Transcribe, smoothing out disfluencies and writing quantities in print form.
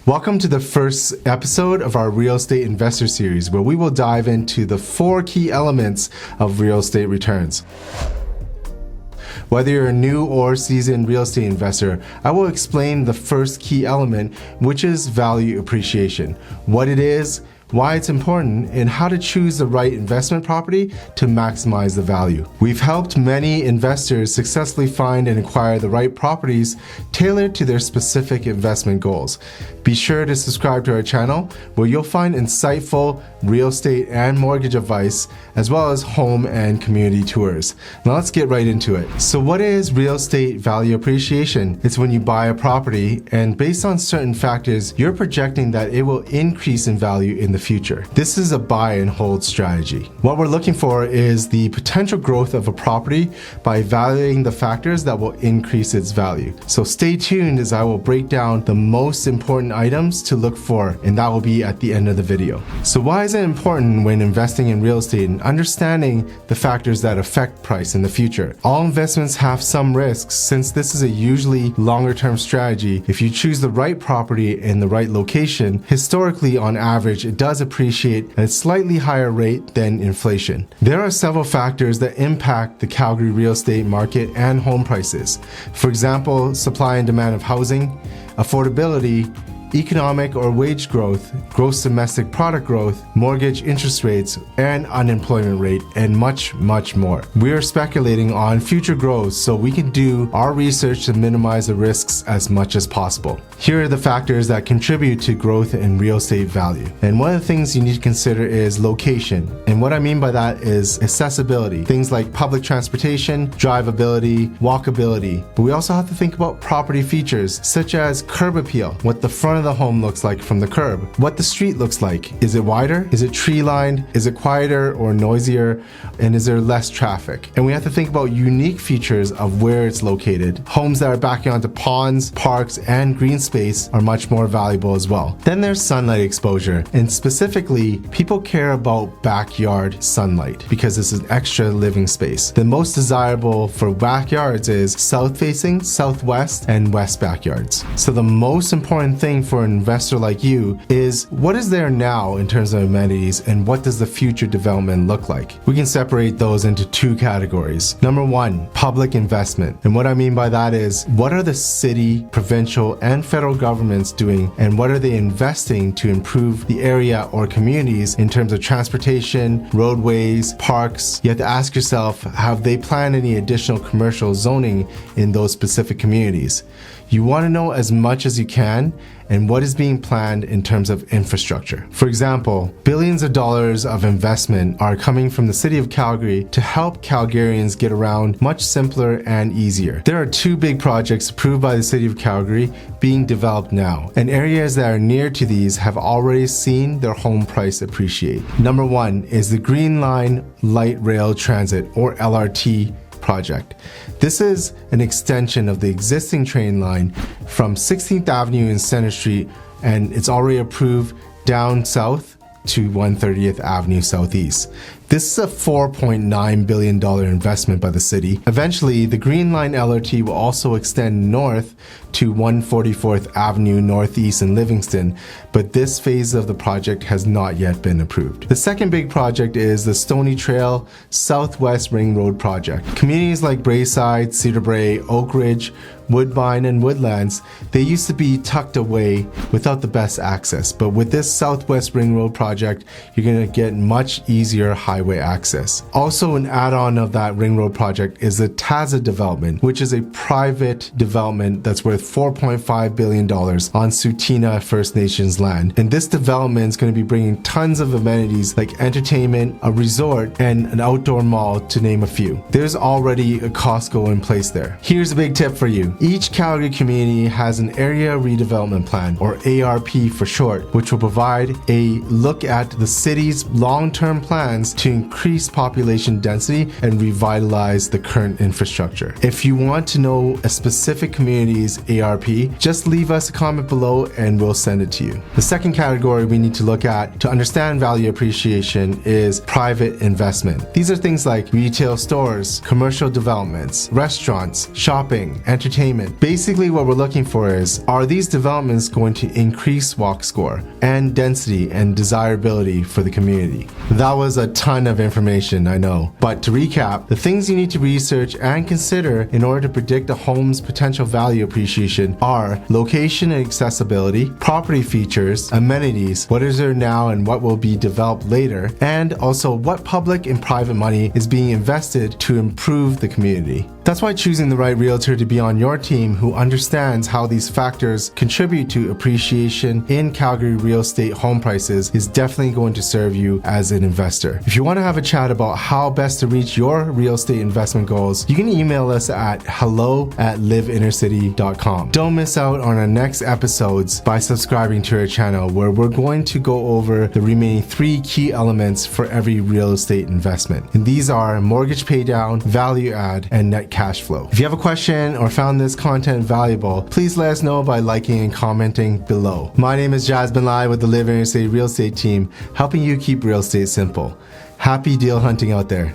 Welcome to the first episode of our Real Estate Investor Series, where we will dive into the 4 key elements of real estate returns. Whether you're a new or seasoned real estate investor, I will explain the first key element, which is value appreciation, what it is, why it's important, and how to choose the right investment property to maximize the value. We've helped many investors successfully find and acquire the right properties tailored to their specific investment goals. Be sure to subscribe to our channel, where you'll find insightful real estate and mortgage advice, as well as home and community tours. Now let's get right into it. So what is real estate value appreciation? It's when you buy a property and based on certain factors, you're projecting that it will increase in value in the future. This is a buy and hold strategy. What we're looking for is the potential growth of a property by evaluating the factors that will increase its value. So stay tuned as I will break down the most important items to look for, and that will be at the end of the video. So why is it important when investing in real estate and understanding the factors that affect price in the future? All investments have some risks. Since this is a usually longer term strategy, if you choose the right property in the right location, historically on average it does appreciate at a slightly higher rate than inflation. There are several factors that impact the Calgary real estate market and home prices. For example, supply and demand of housing, affordability, economic or wage growth, gross domestic product growth, mortgage interest rates, and unemployment rate, and much more. We are speculating on future growth so we can do our research to minimize the risks as much as possible. Here are the factors that contribute to growth in real estate value. And one of the things you need to consider is location. And what I mean by that is accessibility. Things like public transportation, drivability, walkability. But we also have to think about property features such as curb appeal, what the front of the home looks like from the curb, what the street looks like. Is it wider? Is it tree lined? Is it quieter or noisier? And is there less traffic? And we have to think about unique features of where it's located. Homes that are backing onto ponds, parks, and green space are much more valuable as well. Then there's sunlight exposure, and specifically people care about backyard sunlight because this is extra living space. The most desirable for backyards is south facing, southwest, and west backyards. So the most important thing for an investor like you is what is there now in terms of amenities and what does the future development look like? We can separate those into 2 categories. Number 1, public investment. And what I mean by that is what are the city, provincial, and federal governments doing, and what are they investing to improve the area or communities in terms of transportation, roadways, parks? You have to ask yourself, have they planned any additional commercial zoning in those specific communities? You want to know as much as you can and what is being planned in terms of infrastructure. For example, billions of dollars of investment are coming from the city of Calgary to help Calgarians get around much simpler and easier. There are 2 big projects approved by the city of Calgary being developed now, and areas that are near to these have already seen their home price appreciate. Number 1 is the Green Line Light Rail Transit, or LRT project. This is an extension of the existing train line from 16th Avenue and Center Street, and it's already approved down south to 130th Avenue Southeast. This is a $4.9 billion investment by the city. Eventually, the Green Line LRT will also extend north to 144th Avenue Northeast in Livingston, but this phase of the project has not yet been approved. The second big project is the Stony Trail Southwest Ring Road project. Communities like Braeside, Cedar Brae, Oak Ridge, Woodbine, and Woodlands, they used to be tucked away without the best access, but with this Southwest Ring Road project, you're going to get much easier highway access. Also, an add-on of that Ring Road project is the Taza development, which is a private development that's worth $4.5 billion on Tsuut'ina First Nations land. And this development is going to be bringing tons of amenities like entertainment, a resort, and an outdoor mall, to name a few. There's already a Costco in place there. Here's a big tip for you. Each Calgary community has an Area Redevelopment Plan, or ARP for short, which will provide a look at the city's long-term plans to to increase population density and revitalize the current infrastructure. If you want to know a specific community's ARP, just leave us a comment below and we'll send it to you. The second category we need to look at to understand value appreciation is private investment. These are things like retail stores, commercial developments, restaurants, shopping, entertainment. Basically what we're looking for is, are these developments going to increase walk score and density and desirability for the community? That was a ton of information, I know. But to recap, the things you need to research and consider in order to predict a home's potential value appreciation are location and accessibility, property features, amenities, what is there now and what will be developed later, and also what public and private money is being invested to improve the community. That's why choosing the right realtor to be on your team who understands how these factors contribute to appreciation in Calgary real estate home prices is definitely going to serve you as an investor. If you want to have a chat about how best to reach your real estate investment goals, you can email us at hello@liveinnercity.com. Don't miss out on our next episodes by subscribing to our channel, where we're going to go over the remaining 3 key elements for every real estate investment. And these are mortgage paydown, value add, and net cash flow. If you have a question or found this content valuable, please let us know by liking and commenting below. My name is Jasmine Lai with the Live Inner City Real Estate team, helping you keep real estate simple. Happy deal hunting out there.